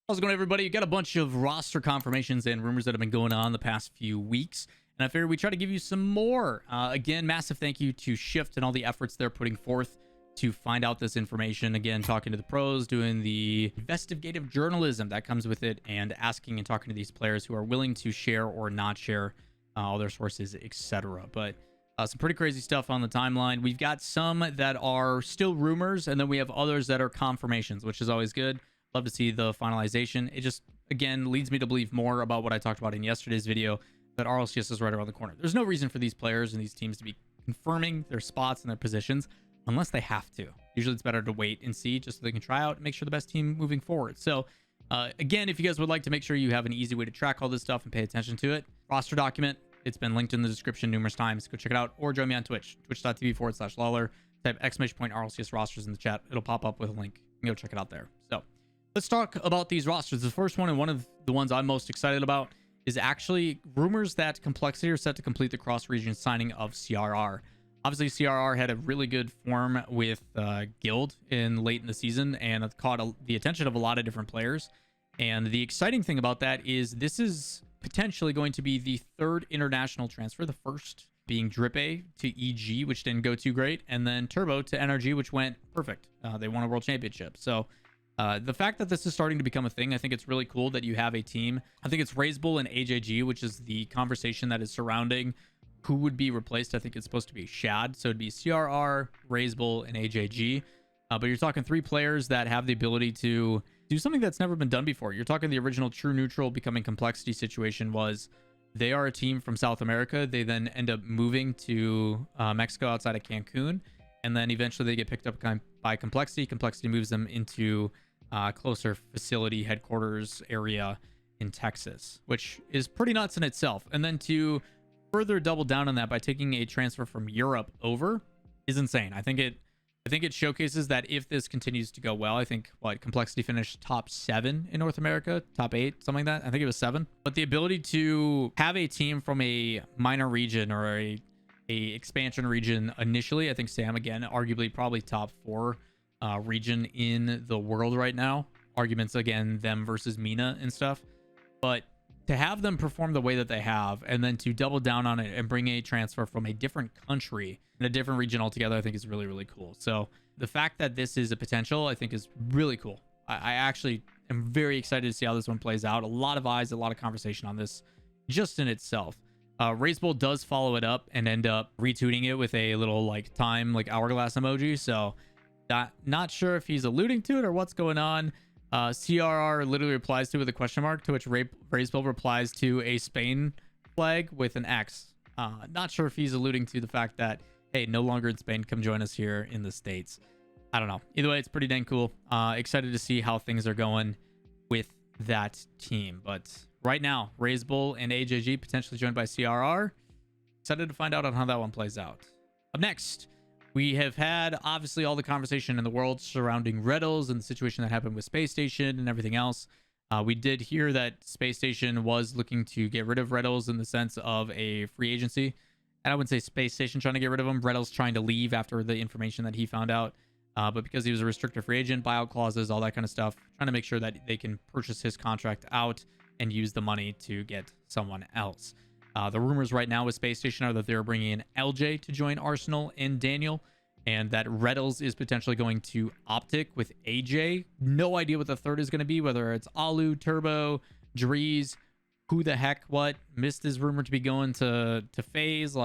How's it going, everybody? You got a bunch of roster confirmations and rumors that have been going on the past few weeks, and I figured we try to give you some more. Again, massive thank you to Shift and all the efforts they're putting forth to find out this information. Again, talking to the pros, doing the investigative journalism that comes with it, and asking and talking to these players who are willing to share or not share all their sources, etc. But some pretty crazy stuff on the timeline. We've got some that are still rumors, and then we have others that are confirmations, which is always good. Love to see the finalization. It just, again, leads me to believe more about what I talked about in yesterday's video, that RLCS is right around the corner. There's no reason for these players and these teams to be confirming their spots and their positions unless they have to. Usually it's better to wait and see just so they can try out and make sure the best team moving forward. So again, if you guys would like to make sure you have an easy way to track all this stuff and pay attention to it, roster document, it's been linked in the description numerous times. Go check it out, or join me on Twitch, twitch.tv/Lawler. Type ! RLCS rosters in the chat. It'll pop up with a link. You can go check it out there. So let's talk about these rosters. The first one, and one of the ones I'm most excited about, is actually rumors that Complexity are set to complete the cross-region signing of CRR. Obviously, CRR had a really good form with Guild late in the season, and it caught the attention of a lot of different players. And the exciting thing about that is this is potentially going to be the third international transfer, the first being Drippe to EG, which didn't go too great, and then Turbo to NRG, which went perfect. They won a world championship. So the fact that this is starting to become a thing, I think it's really cool that you have a team. I think it's Reysbull and AJG, which is the conversation that is surrounding who would be replaced. I think it's supposed to be Shad. So it'd be CRR, Reysbull, and AJG. But you're talking three players that have the ability to do something that's never been done before. You're talking the original True Neutral becoming Complexity situation was they are a team from South America. They then end up moving to Mexico outside of Cancun. And then eventually they get picked up by Complexity. Complexity moves them into closer facility headquarters area in Texas, which is pretty nuts in itself. And then to further double down on that by taking a transfer from Europe over is insane. I think it showcases that if this continues to go well, I think Complexity finished top 7 in North America, top 8, something like that. I think it was 7. But the ability to have a team from a minor region or a expansion region initially, I think Sam, again, arguably probably top 4 region in the world right now. Arguments, again, them versus MENA and stuff. But to have them perform the way that they have, and then to double down on it and bring a transfer from a different country in a different region altogether, I think is really, really cool. So the fact that this is a potential, I think, is really cool. I actually am very excited to see how this one plays out. A lot of eyes, a lot of conversation on this just in itself. Reysbull does follow it up and end up retweeting it with a little time hourglass emoji. So not sure if he's alluding to it or what's going on. CRR literally replies to it with a question mark, to which Reysbull replies to a Spain flag with an X. Not sure if he's alluding to the fact that, hey, no longer in Spain, come join us here in the States. I don't know. Either way, it's pretty dang cool. Excited to see how things are going with that team. But right now, Reysbull and AJG potentially joined by CRR. Excited to find out on how that one plays out. Up next, we have had, obviously, all the conversation in the world surrounding Retals and the situation that happened with Space Station and everything else. We did hear that Space Station was looking to get rid of Retals in the sense of a free agency. And I wouldn't say Space Station trying to get rid of him. Retals trying to leave after the information that he found out. But because he was a restricted free agent, buyout clauses, all that kind of stuff, trying to make sure that they can purchase his contract out and use the money to get someone else. The rumors right now with Space Station are that they're bringing in LJ to join Arsenal and Daniel, and that Retals is potentially going to Optic with AJ. No idea what the third is going to be, whether it's Alu, Turbo, Drees, who the heck, what. Mist is rumored to be going to FaZe.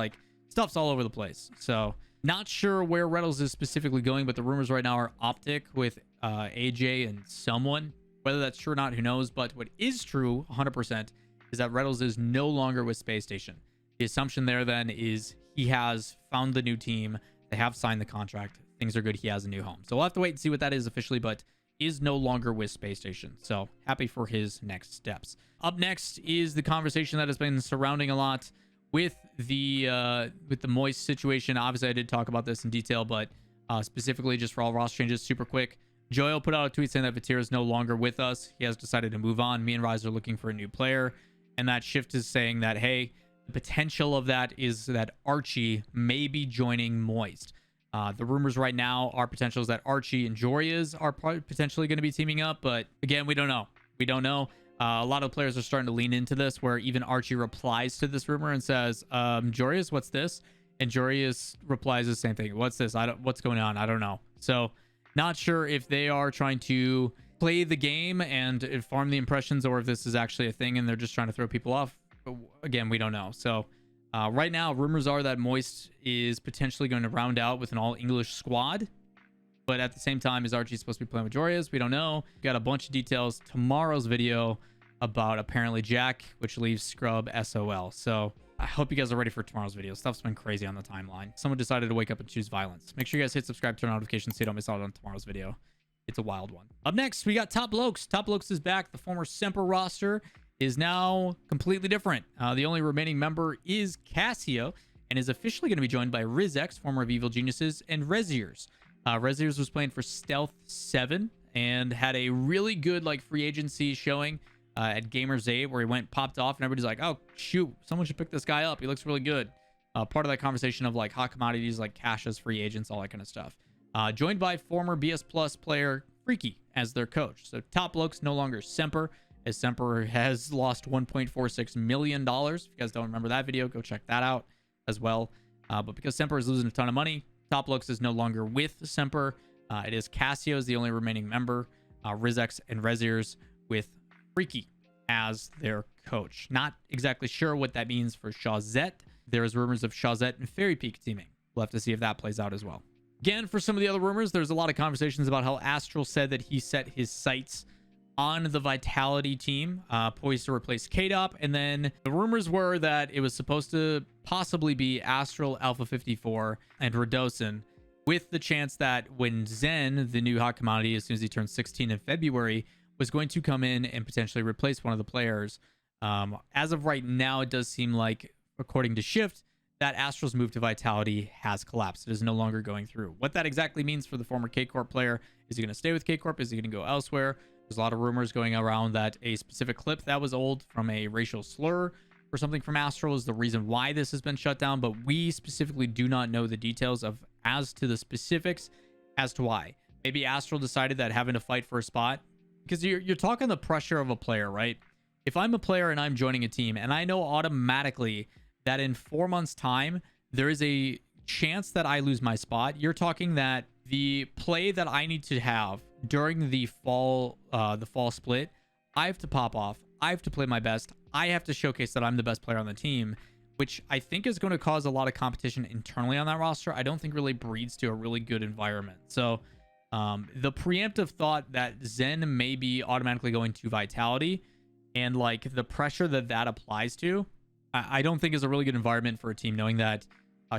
Stuff's all over the place. So not sure where Retals is specifically going, but the rumors right now are Optic with AJ and someone. Whether that's true or not, who knows? But what is true 100% is that Retals is no longer with Space Station. The assumption there then is he has found the new team. They have signed the contract. Things are good. He has a new home. So we'll have to wait and see what that is officially, but is no longer with Space Station. So happy for his next steps. Up next is the conversation that has been surrounding a lot with the Moist situation. Obviously, I did talk about this in detail, but specifically just for all roster changes, super quick. Joyo put out a tweet saying that Vatir is no longer with us. He has decided to move on. Me and Rise are looking for a new player. And that Shift is saying that, hey, the potential of that is that Archie may be joining Moist. The rumors right now are potentials that Archie and Joryas are potentially going to be teaming up. But again, we don't know. We don't know. A lot of players are starting to lean into this, where even Archie replies to this rumor and says, Jorius, what's this? And Jorius replies the same thing. What's this? What's going on? I don't know. So not sure if they are trying to play the game and farm the impressions, or if this is actually a thing and they're just trying to throw people off. But again, we don't know. So right now, rumors are that Moist is potentially going to round out with an all-English squad. But at the same time, is Archie supposed to be playing with Jorius? We don't know. Got a bunch of details. Tomorrow's video about apparently Jack, which leaves Scrub SOL. So I hope you guys are ready for tomorrow's video. Stuff's been crazy on the timeline. Someone decided to wake up and choose violence. Make sure you guys hit subscribe, turn on notifications so you don't miss out on tomorrow's video. It's a wild one. Up next, we got Top Blokes. Top Blokes is back. The former Semper roster is now completely different. The only remaining member is Cassio, and is officially going to be joined by RizX, former of Evil Geniuses, and Reziers. Reziers was playing for Stealth 7 and had a really good free agency showing at Gamers 8, where he popped off, and everybody's like, oh shoot, someone should pick this guy up, he looks really good. Part of that conversation of hot commodities like caches, free agents, all that kind of stuff. Joined by former BS Plus player Freaky as their coach. So Top Blokes no longer Semper, as Semper has lost $1.46 million. If you guys don't remember that video, go check that out as well. But because Semper is losing a ton of money, Top Blokes is no longer with Semper. It is Cassio is the only remaining member, RizX and Reziers, with Freaky as their coach. Not exactly sure what that means for Shawzette. There's rumors of Shawzette and Fairy Peak teaming. We'll have to see if that plays out as well. Again, for some of the other rumors, there's a lot of conversations about how Aztral said that he set his sights on the Vitality team, poised to replace KDOP. And then the rumors were that it was supposed to possibly be Aztral, Alpha 54, and Redosin, with the chance that when Zen, the new hot commodity, as soon as he turns 16 in February, was going to come in and potentially replace one of the players. As of right now, it does seem like, according to Shift, that Astral's move to Vitality has collapsed. It is no longer going through. What that exactly means for the former K-Corp player, is he going to stay with K-Corp? Is he going to go elsewhere? There's a lot of rumors going around that a specific clip that was old from a racial slur or something from Aztral is the reason why this has been shut down, but we specifically do not know the details as to the specifics as to why. Maybe Aztral decided that having to fight for a spot, because you're talking the pressure of a player, right? If I'm a player and I'm joining a team and I know automatically that in 4 months time there is a chance that I lose my spot, you're talking that the play that I need to have during the fall split, I have to pop off, I have to play my best, I have to showcase that I'm the best player on the team, which I think is going to cause a lot of competition internally on that roster. I don't think really breeds to a really good environment. So the preemptive thought that Zen may be automatically going to Vitality, and the pressure that applies to, I don't think is a really good environment for a team, knowing that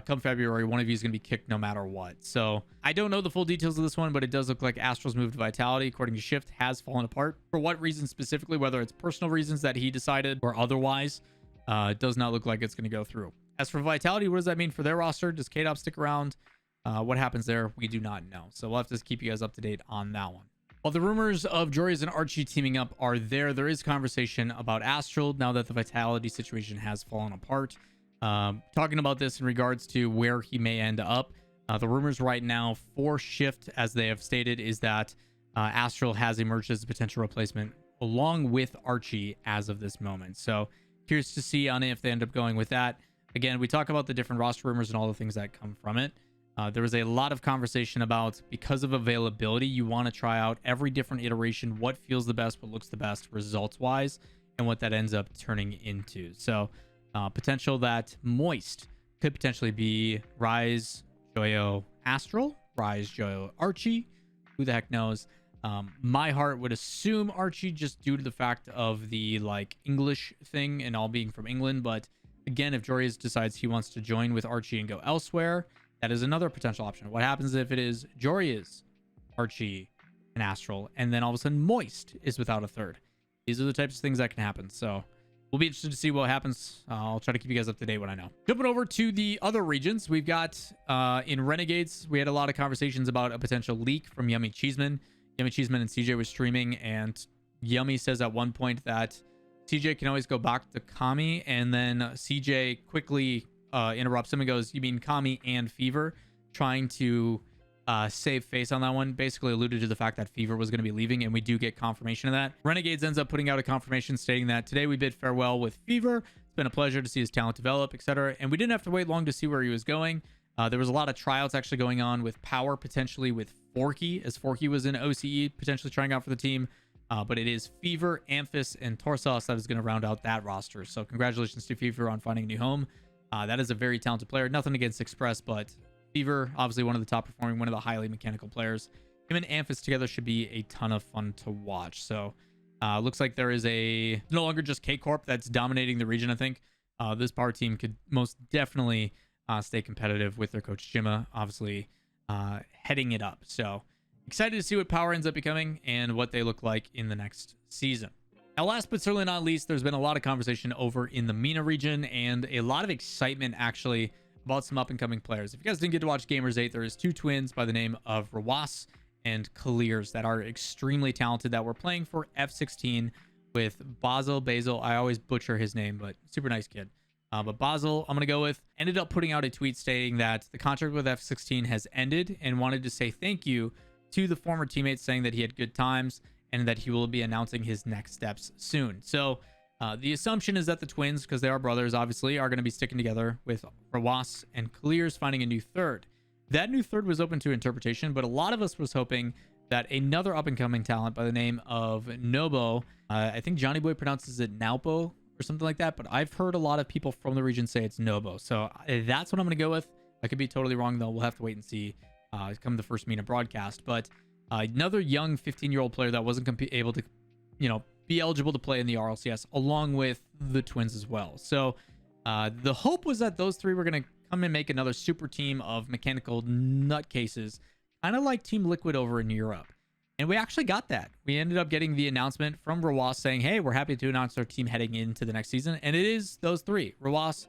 come February, one of you is going to be kicked no matter what. So I don't know the full details of this one, but it does look like Astral's move to Vitality, according to Shift, has fallen apart. For what reason specifically, whether it's personal reasons that he decided or otherwise, it does not look like it's going to go through. As for Vitality, what does that mean for their roster? Does KDOP stick around? What happens there? We do not know. So we'll have to keep you guys up to date on that one. While the rumors of Jorius and Archie teaming up are there is conversation about Aztral now that the Vitality situation has fallen apart. Talking about this in regards to where he may end up. The rumors right now for Shift, as they have stated, is that Aztral has emerged as a potential replacement along with Archie as of this moment. So curious to see on if they end up going with that. Again, we talk about the different roster rumors and all the things that come from it. There was a lot of conversation about, because of availability, you want to try out every different iteration, what feels the best, what looks the best results wise, and what that ends up turning into. So potential that Moist could potentially be Rise, Joyo, Aztral, Rise, Joyo, Archie. Who the heck knows? My heart would assume Archie, just due to the fact of the English thing and all being from England. But again, if Jorius decides he wants to join with Archie and go elsewhere, that is another potential option. What happens if it is Jorius, Archie, and Aztral, and then all of a sudden Moist is without a third? These are the types of things that can happen. So we'll be interested to see what happens. I'll try to keep you guys up to date when I know. Jumping over to the other regions, we've got in Renegades, we had a lot of conversations about a potential leak from Yummy Cheeseman. Yummy Cheeseman and CJ was streaming, and Yummy says at one point that CJ can always go back to Kami, and then CJ quickly interrupts him and goes, "You mean Kami and Fever?" Trying to save face on that one. Basically alluded to the fact that Fever was going to be leaving, and we do get confirmation of that. Renegades ends up putting out a confirmation stating that today we bid farewell with Fever. It's been a pleasure to see his talent develop, etc. And we didn't have to wait long to see where he was going. There was a lot of tryouts actually going on with Power, potentially with Forky, as Forky was in OCE, potentially trying out for the team. But it is Fever, Amphis, and Torsos that is going to round out that roster. So congratulations to Fever on finding a new home. That is a very talented player. Nothing against Express, but Fever, obviously one of the top performing, one of the highly mechanical players. Him and Amphis together should be a ton of fun to watch. So looks like there is no longer just K-Corp that's dominating the region, I think. This Power team could most definitely stay competitive with their coach Jimma, obviously heading it up. So excited to see what Power ends up becoming and what they look like in the next season. Now, last but certainly not least, there's been a lot of conversation over in the MENA region and a lot of excitement actually about some up-and-coming players. If you guys didn't get to watch Gamers 8, there is two twins by the name of Reysbull and Clears that are extremely talented that were playing for F16 with Basil. I always butcher his name, but super nice kid. But Basil, I'm going to go with, ended up putting out a tweet stating that the contract with F16 has ended and wanted to say thank you to the former teammates, saying that he had good times and that he will be announcing his next steps soon. So the assumption is that the twins, because they are brothers, obviously, are going to be sticking together with Reysbull and Clears finding a new third. That new third was open to interpretation, but a lot of us was hoping that another up-and-coming talent by the name of Nobo, I think Johnny Boy pronounces it Naupo or something like that, but I've heard a lot of people from the region say it's Nobo. So that's what I'm going to go with. I could be totally wrong, though. We'll have to wait and see come the first MENA broadcast. But another young 15-year-old player that wasn't able to, be eligible to play in the RLCS, along with the twins as well. So the hope was that those three were going to come and make another super team of mechanical nutcases, kind of like Team Liquid over in Europe. And we actually got that. We ended up getting the announcement from Reysbull saying, hey, we're happy to announce our team heading into the next season. And it is those three, Reysbull,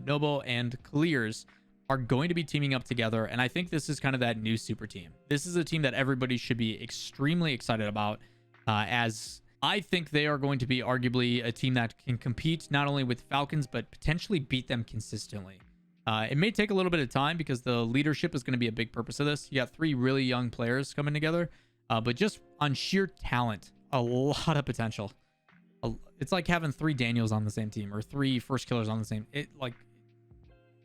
Nobo, and Clears, are going to be teaming up together. And I think this is kind of that new super team. This is a team that everybody should be extremely excited about, as I think they are going to be arguably a team that can compete not only with Falcons, but potentially beat them consistently. It may take a little bit of time because the leadership is going to be a big purpose of this. You got three really young players coming together, but just on sheer talent, a lot of potential. It's like having three Daniels on the same team or three First Killers on the same.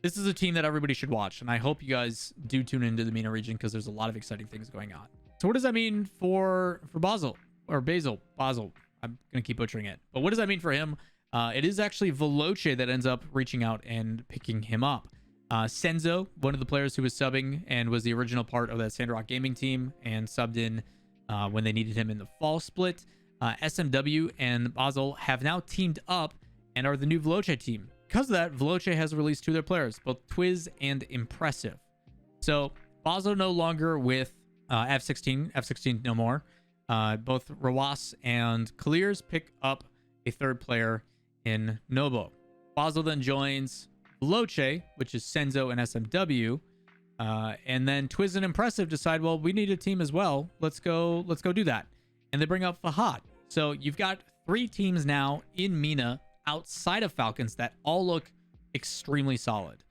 This is a team that everybody should watch, and I hope you guys do tune into the MENA region because there's a lot of exciting things going on. So what does that mean for Basil? Or Basil. I'm going to keep butchering it. But what does that mean for him? It is actually Veloce that ends up reaching out and picking him up. Senzo, one of the players who was subbing and was the original part of that Sandrock Gaming team and subbed in when they needed him in the fall split. SMW and Basil have now teamed up and are the new Veloce team. Because of that, Veloce has released two of their players, both Twiz and Impressive. So Basil no longer with F16 no more. Both Reysbull and Clears pick up a third player in Nobo. Basil then joins Veloce, which is Senzo and SMW, and then Twiz and Impressive decide, well, we need a team as well. Let's go do that. And they bring up Fahad. So you've got three teams now in MENA outside of Falcons that all look extremely solid.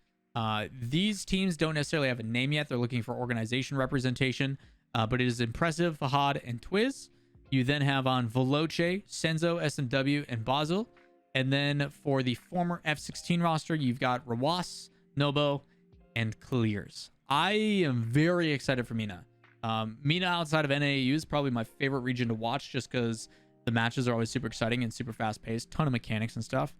These teams don't necessarily have a name yet. They're looking for organization representation. But it is Impressive, Fahad, and Twiz. You then have on Veloce, Senzo, SMW, and Basil. And then for the former F16 roster, you've got Reysbull, Nobo, and Clears. I am very excited for MENA. MENA outside of NAAU is probably my favorite region to watch just because the matches are always super exciting and super fast-paced. Ton of mechanics and stuff.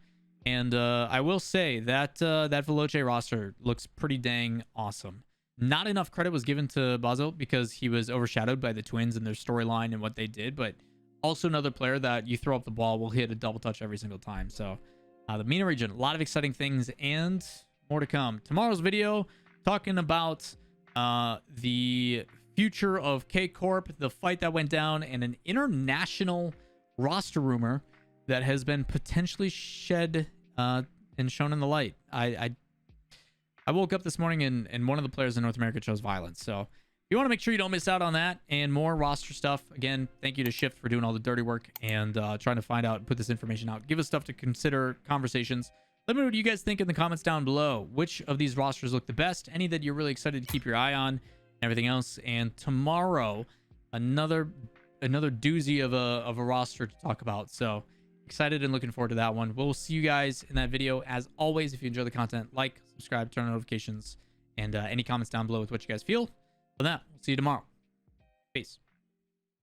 And I will say that that Veloce roster looks pretty dang awesome. Not enough credit was given to Basil because he was overshadowed by the twins and their storyline and what they did, but also another player that you throw up the ball will hit a double touch every single time. So the MENA region, a lot of exciting things and more to come. Tomorrow's video talking about the future of K-Corp, the fight that went down, and an international roster rumor that has been potentially shed and shown in the light. I woke up this morning and one of the players in North America chose violence. So if you want to make sure you don't miss out on that and more roster stuff, again, thank you to Shift for doing all the dirty work and trying to find out and put this information out. Give us stuff to consider, conversations. Let me know what you guys think in the comments down below. Which of these rosters look the best? Any that you're really excited to keep your eye on? everything else. And tomorrow, another doozy of a roster to talk about. So excited and looking forward to that one. We'll see you guys in that video. As always, if you enjoy the content, like, subscribe, turn on notifications, and any comments down below with what you guys feel. For that, we'll see you tomorrow. Peace.